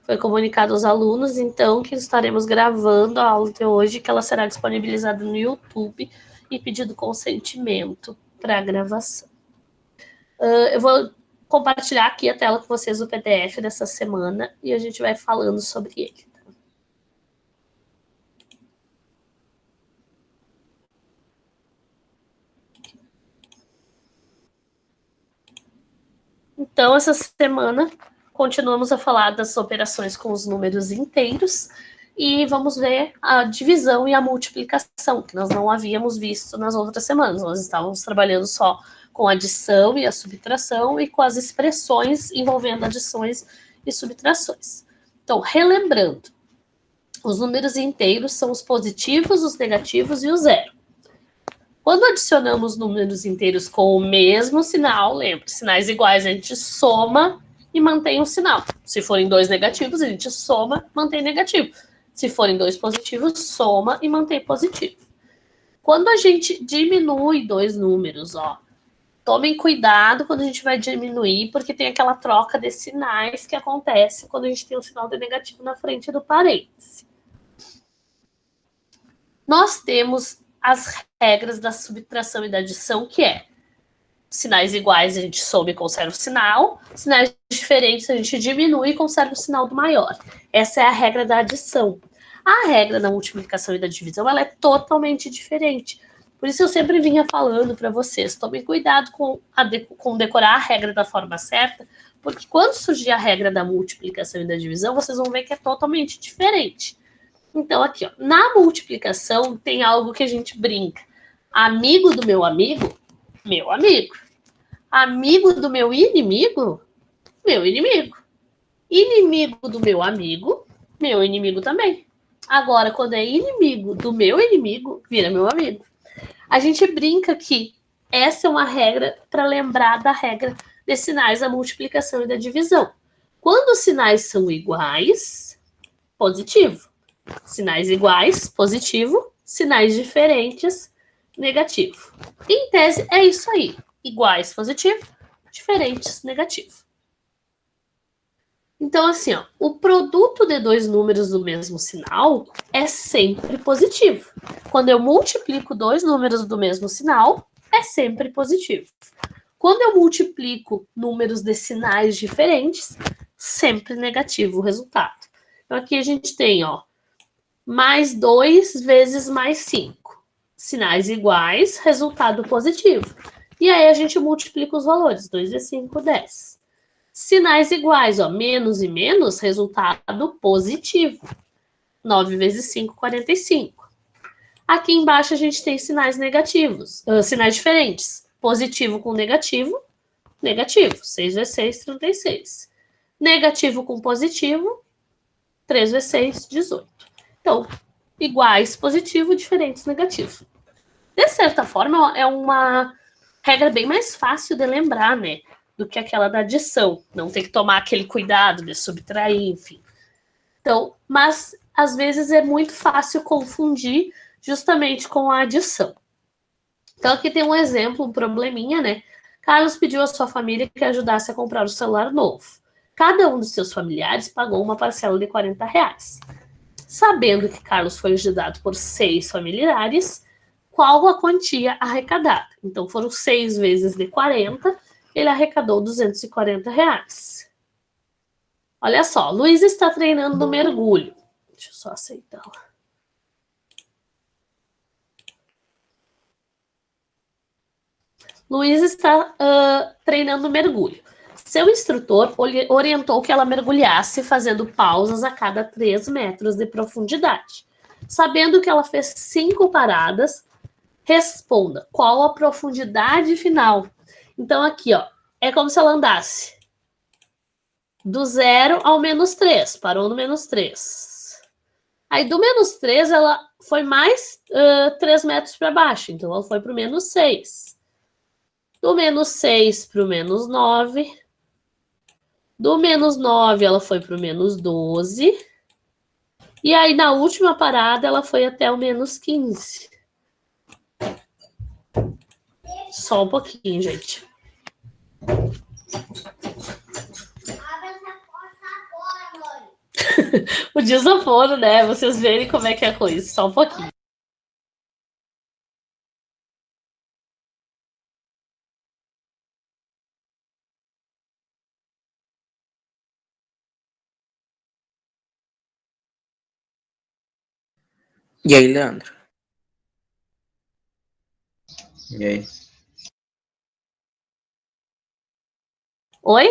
Foi comunicado aos alunos, então, que estaremos gravando a aula de hoje, que ela será disponibilizada no YouTube e pedido consentimento para a gravação. Eu vou compartilhar aqui a tela com vocês o PDF dessa semana e a gente vai falando sobre ele. Então, essa semana, continuamos a falar das operações com os números inteiros e vamos ver a divisão e a multiplicação, que nós não havíamos visto nas outras semanas. Nós estávamos trabalhando só com a adição e a subtração e com as expressões envolvendo adições e subtrações. Então, relembrando, os números inteiros são os positivos, os negativos e o zero. Quando adicionamos números inteiros com o mesmo sinal, lembra, sinais iguais a gente soma e mantém um sinal. Se forem dois negativos, a gente soma, mantém negativo. Se forem dois positivos, soma e mantém positivo. Quando a gente diminui dois números, tomem cuidado quando a gente vai diminuir, porque tem aquela troca de sinais que acontece quando a gente tem um sinal de negativo na frente do parêntese. Nós temos as regras da subtração e da adição, que é sinais iguais a gente soma e conserva o sinal, sinais diferentes a gente diminui e conserva o sinal do maior. Essa é a regra da adição. A regra da multiplicação e da divisão, ela é totalmente diferente. Por isso eu sempre vinha falando para vocês, tomem cuidado com decorar a regra da forma certa, porque quando surgir a regra da multiplicação e da divisão, vocês vão ver que é totalmente diferente. Então, aqui, na multiplicação, tem algo que a gente brinca. Amigo do meu amigo, meu amigo. Amigo do meu inimigo, meu inimigo. Inimigo do meu inimigo também. Agora, quando é inimigo do meu inimigo, vira meu amigo. A gente brinca que essa é uma regra para lembrar da regra de sinais da multiplicação e da divisão. Quando os sinais são iguais, positivo. Sinais iguais, positivo. Sinais diferentes, negativo. Em tese, é isso aí. Iguais, positivo. Diferentes, negativo. Então, assim, o produto de dois números do mesmo sinal é sempre positivo. Quando eu multiplico dois números do mesmo sinal, é sempre positivo. Quando eu multiplico números de sinais diferentes, sempre negativo o resultado. Então, aqui a gente tem, mais 2 vezes mais 5. Sinais iguais, resultado positivo. E aí a gente multiplica os valores. 2 vezes 5, 10. Sinais iguais, menos e menos, resultado positivo. 9 vezes 5, 45. Aqui embaixo a gente tem sinais negativos, sinais diferentes. Positivo com negativo, negativo. 6 vezes 6, 36. Negativo com positivo, 3 vezes 6, 18. Então, iguais, positivo, diferentes, negativo. De certa forma, é uma regra bem mais fácil de lembrar, né? Do que aquela da adição. Não tem que tomar aquele cuidado de subtrair, enfim. Então, mas às vezes é muito fácil confundir justamente com a adição. Então, aqui tem um exemplo, um probleminha, né? Carlos pediu à sua família que ajudasse a comprar um celular novo. Cada um dos seus familiares pagou uma parcela de R$40. Sabendo que Carlos foi ajudado por 6 familiares, qual a quantia arrecadada? Então, foram 6 vezes de 40, ele arrecadou R$240. Olha só, Luiz está treinando no mergulho. Deixa eu só aceitar. Luiz está treinando no mergulho. Seu instrutor orientou que ela mergulhasse fazendo pausas a cada 3 metros de profundidade. Sabendo que ela fez 5 paradas, responda qual a profundidade final. Então, aqui, é como se ela andasse do 0 ao menos 3. Parou no menos 3. Aí, do menos 3, ela foi mais 3 metros para baixo. Então, ela foi para o menos 6. Do menos 6 para o menos 9. Do menos 9, ela foi para o menos 12. E aí, na última parada, ela foi até o menos 15. Só um pouquinho, gente. Abre essa porta agora, mãe. o desaforo, né? Vocês verem como é que é a coisa, só um pouquinho. E aí, Leandro? E aí? Oi?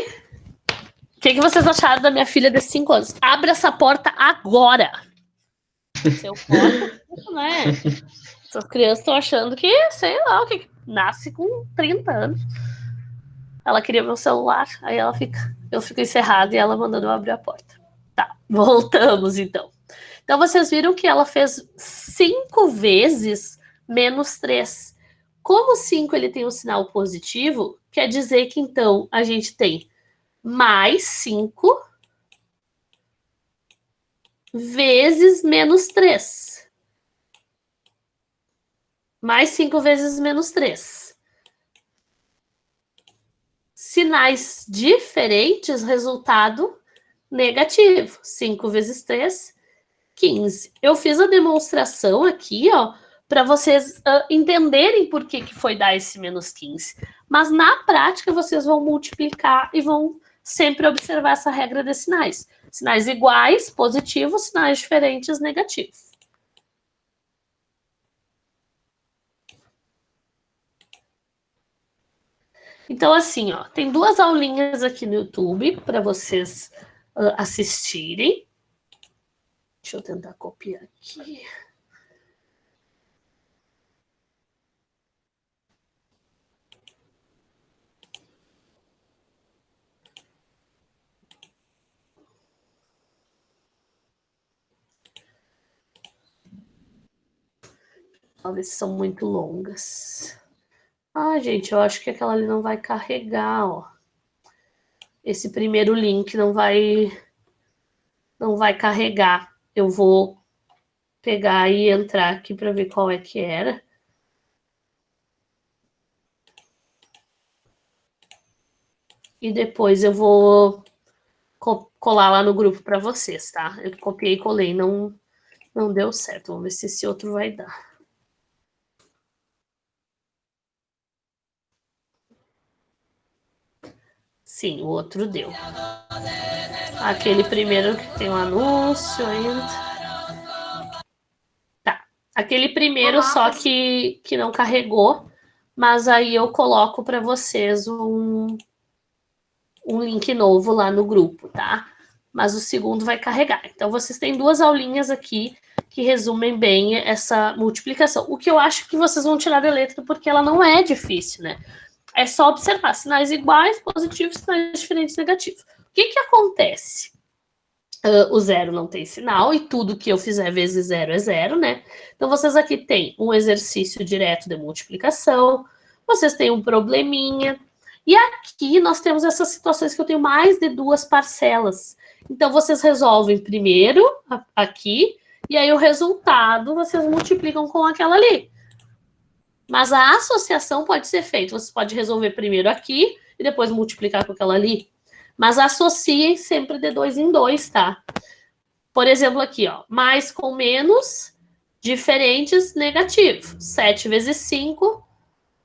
O que vocês acharam da minha filha de 5 anos? Abre essa porta agora! Seu porta, não é? Essas crianças estão achando que, sei lá, o que nasce com 30 anos. Ela queria meu celular, aí eu fico encerrada e ela mandando eu abrir a porta. Tá, voltamos então. Então vocês viram que ela fez 5 vezes menos 3. Como 5 ele tem um sinal positivo, quer dizer que então a gente tem mais 5 vezes menos 3. Mais 5 vezes menos 3. Sinais diferentes, resultado negativo. 5 vezes 3, 15. Eu fiz a demonstração aqui, ó, para vocês entenderem por que foi dar esse menos 15. Mas na prática, vocês vão multiplicar e vão sempre observar essa regra de sinais. Sinais iguais, positivos, sinais diferentes, negativos. Então, assim, ó, tem 2 aulinhas aqui no YouTube para vocês assistirem. Deixa eu tentar copiar aqui. Talvez são muito longas. Ah, gente, eu acho que aquela ali não vai carregar, ó. Esse primeiro link não vai carregar. Eu vou pegar e entrar aqui para ver qual é que era. E depois eu vou colar lá no grupo para vocês, tá? Eu copiei e colei, não deu certo. Vamos ver se esse outro vai dar. Sim, o outro deu. Aquele primeiro que tem um anúncio ainda. Tá. Aquele primeiro só que não carregou, mas aí eu coloco para vocês um link novo lá no grupo, tá? Mas o segundo vai carregar. Então vocês têm 2 aulinhas aqui que resumem bem essa multiplicação. O que eu acho que vocês vão tirar da letra porque ela não é difícil, né? É só observar sinais iguais, positivos, sinais diferentes, negativos. O que acontece? O zero não tem sinal e tudo que eu fizer vezes zero é zero, né? Então vocês aqui têm um exercício direto de multiplicação, vocês têm um probleminha, e aqui nós temos essas situações que eu tenho mais de 2 parcelas. Então vocês resolvem primeiro aqui, e aí o resultado vocês multiplicam com aquela ali. Mas a associação pode ser feita. Você pode resolver primeiro aqui e depois multiplicar com aquela ali. Mas associem sempre de 2 em 2, tá? Por exemplo, aqui, ó. Mais com menos, diferentes, negativo. 7 vezes 5,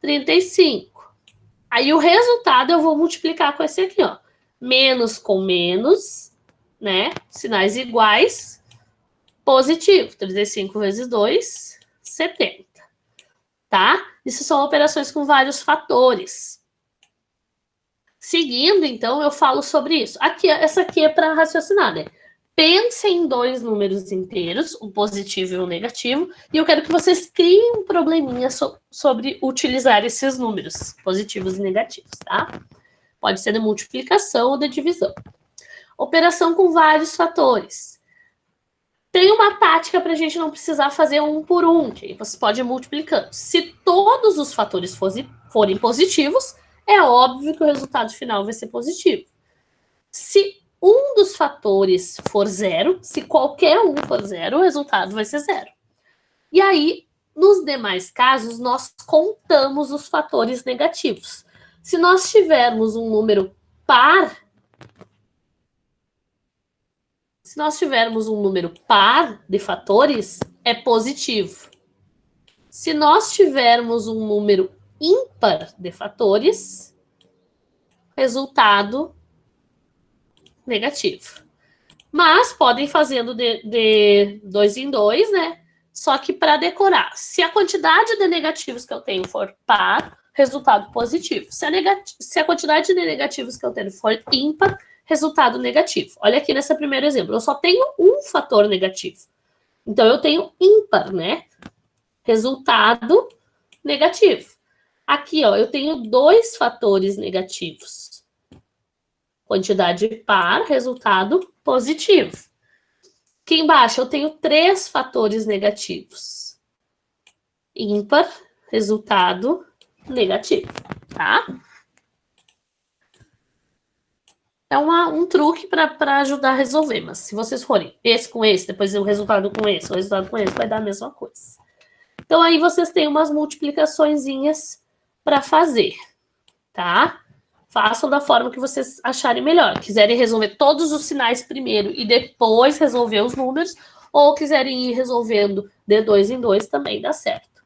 35. Aí o resultado eu vou multiplicar com esse aqui, ó. Menos com menos, né? Sinais iguais, positivo. 35 vezes 2, 70. Tá? Isso são operações com vários fatores. Seguindo, então, eu falo sobre isso. Aqui, essa aqui é para raciocinar, né? Pense em 2 números inteiros, um positivo e um negativo, e eu quero que vocês criem um probleminha sobre utilizar esses números, positivos e negativos, tá? Pode ser de multiplicação ou de divisão. Operação com vários fatores. Tem uma tática para a gente não precisar fazer um por um, que você pode ir multiplicando. Se todos os fatores forem positivos, é óbvio que o resultado final vai ser positivo. Se um dos fatores for zero, se qualquer um for zero, o resultado vai ser zero. E aí, nos demais casos, nós contamos os fatores negativos. Se nós tivermos um número par, Se nós tivermos um número par de fatores, é positivo. Se nós tivermos um número ímpar de fatores, resultado negativo. Mas podem fazendo de 2 em 2, né? Só que para decorar, se a quantidade de negativos que eu tenho for par, resultado positivo. Se a quantidade de negativos que eu tenho for ímpar, resultado negativo. Olha aqui nesse primeiro exemplo, eu só tenho um fator negativo. Então, eu tenho ímpar, né? Resultado negativo. Aqui, ó, eu tenho 2 fatores negativos. Quantidade par, resultado positivo. Aqui embaixo, eu tenho 3 fatores negativos. Ímpar, resultado negativo, tá? É um truque para ajudar a resolver, mas se vocês forem esse com esse, depois o resultado com esse, o resultado com esse, vai dar a mesma coisa. Então, aí vocês têm umas multiplicaçõezinhas para fazer, tá? Façam da forma que vocês acharem melhor. Quiserem resolver todos os sinais primeiro e depois resolver os números, ou quiserem ir resolvendo de 2 em 2, também dá certo.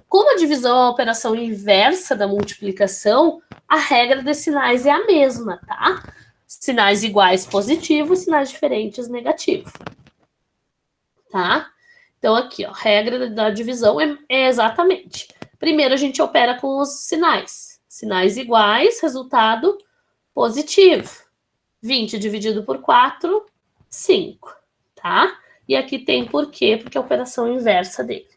Como a divisão é uma operação inversa da multiplicação, a regra dos sinais é a mesma, tá? Sinais iguais positivo, sinais diferentes negativo. Tá? Então, aqui, ó, a regra da divisão é exatamente. Primeiro, a gente opera com os sinais. Sinais iguais, resultado positivo. 20 dividido por 4, 5. Tá? E aqui tem por quê? Porque é a operação inversa dele.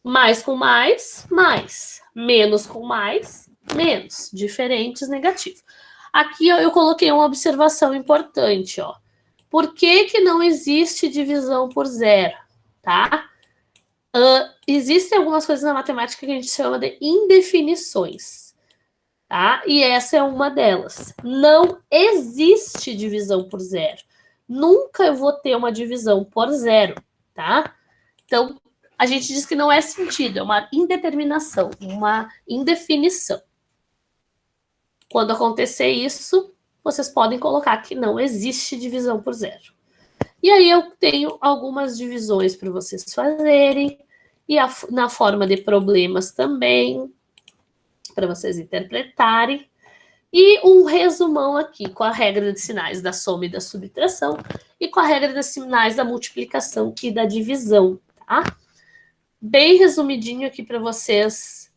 Mais com mais, mais. Menos com mais, menos. Diferentes, negativo. Aqui ó, eu coloquei uma observação importante, ó. Por que não existe divisão por zero, tá? Existem algumas coisas na matemática que a gente chama de indefinições, tá? E essa é uma delas. Não existe divisão por zero. Nunca eu vou ter uma divisão por zero, tá? Então, a gente diz que não é sentido, é uma indeterminação, uma indefinição. Quando acontecer isso, vocês podem colocar que não existe divisão por zero. E aí eu tenho algumas divisões para vocês fazerem, e na forma de problemas também, para vocês interpretarem. E um resumão aqui, com a regra de sinais da soma e da subtração, e com a regra de sinais da multiplicação e da divisão, tá? Bem resumidinho aqui para vocês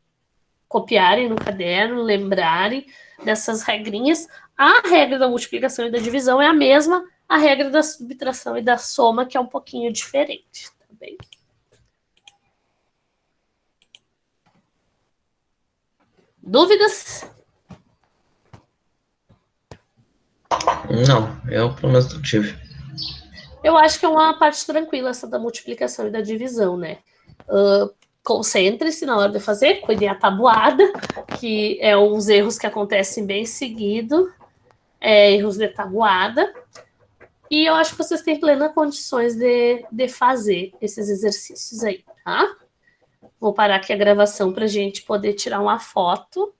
copiarem no caderno, lembrarem dessas regrinhas. A regra da multiplicação e da divisão é a mesma, a regra da subtração e da soma, que é um pouquinho diferente, tá bem? Dúvidas? Não, eu pelo menos não tive. Eu acho que é uma parte tranquila essa da multiplicação e da divisão, né? Concentre-se na hora de fazer, cuidem a tabuada, que é uns erros que acontecem bem seguido, erros de tabuada. E eu acho que vocês têm plenas condições de fazer esses exercícios aí, tá? Vou parar aqui a gravação para a gente poder tirar uma foto.